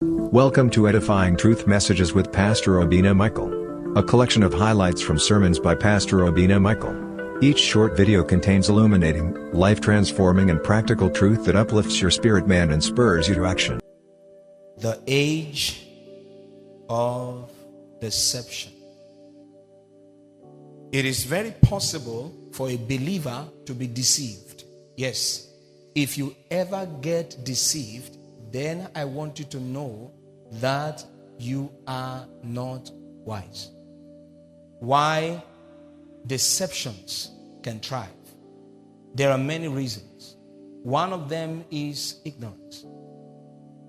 Welcome to Edifying Truth Messages with Pastor Obina Michael, a collection of highlights from sermons by Pastor Obina Michael. Each short video contains illuminating, life-transforming and practical truth that uplifts your spirit man and spurs you to action. The age of deception. It is very possible for a believer to be deceived. Yes, if you ever get deceived, then I want you to know that you are not wise. Why deceptions can thrive? There are many reasons. One of them is ignorance.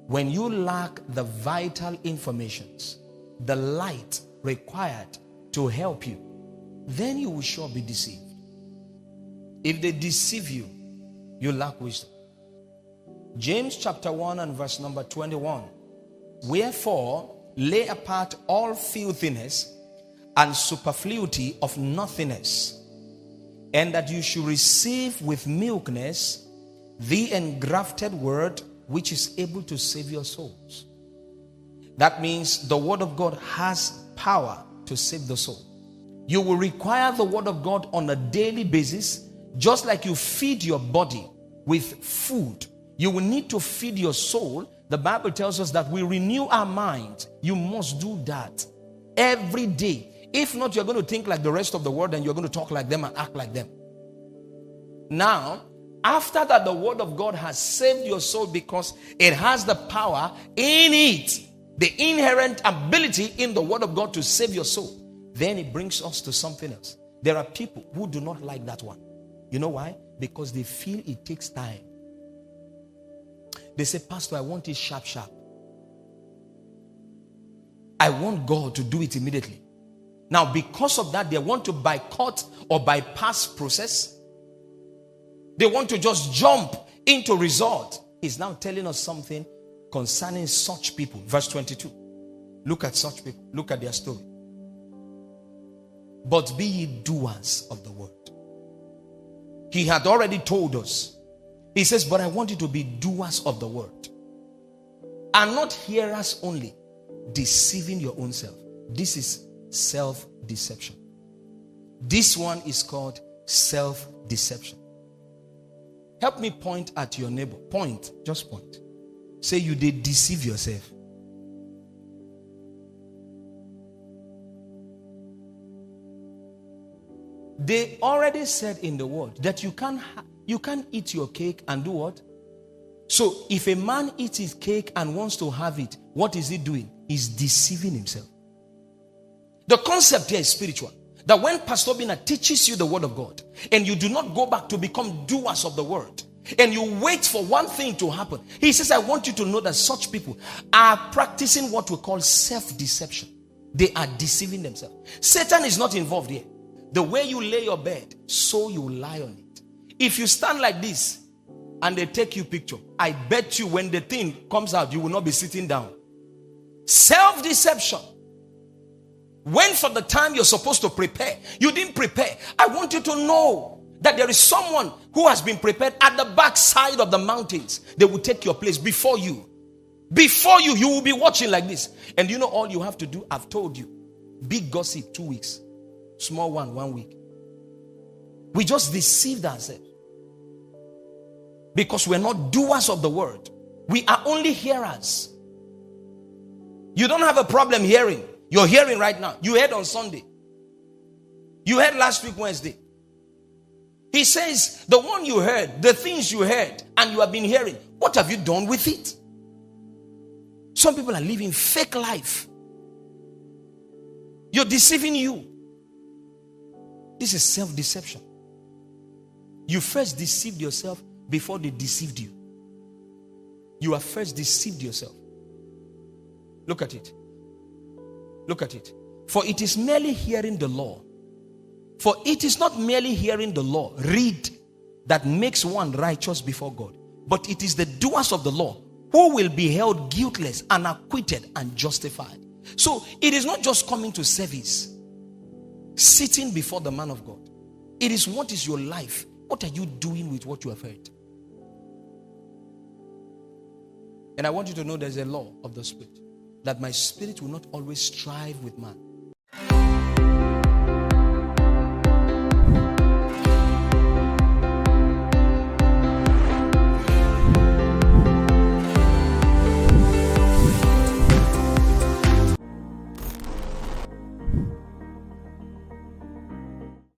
When you lack the vital informations, the light required to help you, then you will sure be deceived. If they deceive you, you lack wisdom. James chapter 1 and verse number 21. Wherefore, lay apart all filthiness and superfluity of naughtiness, and that you should receive with meekness the engrafted word, which is able to save your souls. That means the word of God has power to save the soul. You will require the word of God on a daily basis, just like you feed your body with food. You will need to feed your soul. The Bible tells us that we renew our mind. You must do that every day. If not, you're going to think like the rest of the world and you're going to talk like them and act like them. Now, after that, the word of God has saved your soul because it has the power in it, the inherent ability in the word of God to save your soul. Then it brings us to something else. There are people who do not like that one. You know why? Because they feel it takes time. They say, Pastor, I want it sharp. I want God to do it immediately. Now, because of that, they want to boycott or bypass process. They want to just jump into result. He's now telling us something concerning such people. Verse 22. Look at such people. Look at their story. But be ye doers of the word. He had already told us. He says, but I want you to be doers of the word. And not hearers only. Deceiving your own self. This is self-deception. This one is called self-deception. Help me point at your neighbor. Point. Just point. Say you did deceive yourself. They already said in the word that you can't eat your cake and do what? So if a man eats his cake and wants to have it, what is he doing? He's deceiving himself. The concept here is spiritual. That when Pastor Bina teaches you the word of God and you do not go back to become doers of the word and you wait for one thing to happen, he says, I want you to know that such people are practicing what we call self-deception. They are deceiving themselves. Satan is not involved here. The way you lay your bed, so you lie on it. If you stand like this and they take you picture, I bet you when the thing comes out, you will not be sitting down. Self-deception. When for the time you're supposed to prepare, you didn't prepare. I want you to know that there is someone who has been prepared at the back side of the mountains. They will take your place before you. Before you, you will be watching like this. And you know all you have to do? I've told you. Big gossip, 2 weeks. Small one, 1 week. We just deceived ourselves. Because we're not doers of the word. We are only hearers. You don't have a problem hearing. You're hearing right now. You heard on Sunday. You heard last week Wednesday. He says, the one you heard, the things you heard, and you have been hearing, what have you done with it? Some people are living fake life. You're deceiving you. This is self-deception. You first deceived yourself before they deceived you. You have first deceived yourself. Look at it. Look at it. For it is merely hearing the law. For it is not merely hearing the law, read, that makes one righteous before God. But it is the doers of the law who will be held guiltless and acquitted and justified. So it is not just coming to service, sitting before the man of God. It is what is your life. What are you doing with what you have heard? And I want you to know there's a law of the Spirit, that my spirit will not always strive with man.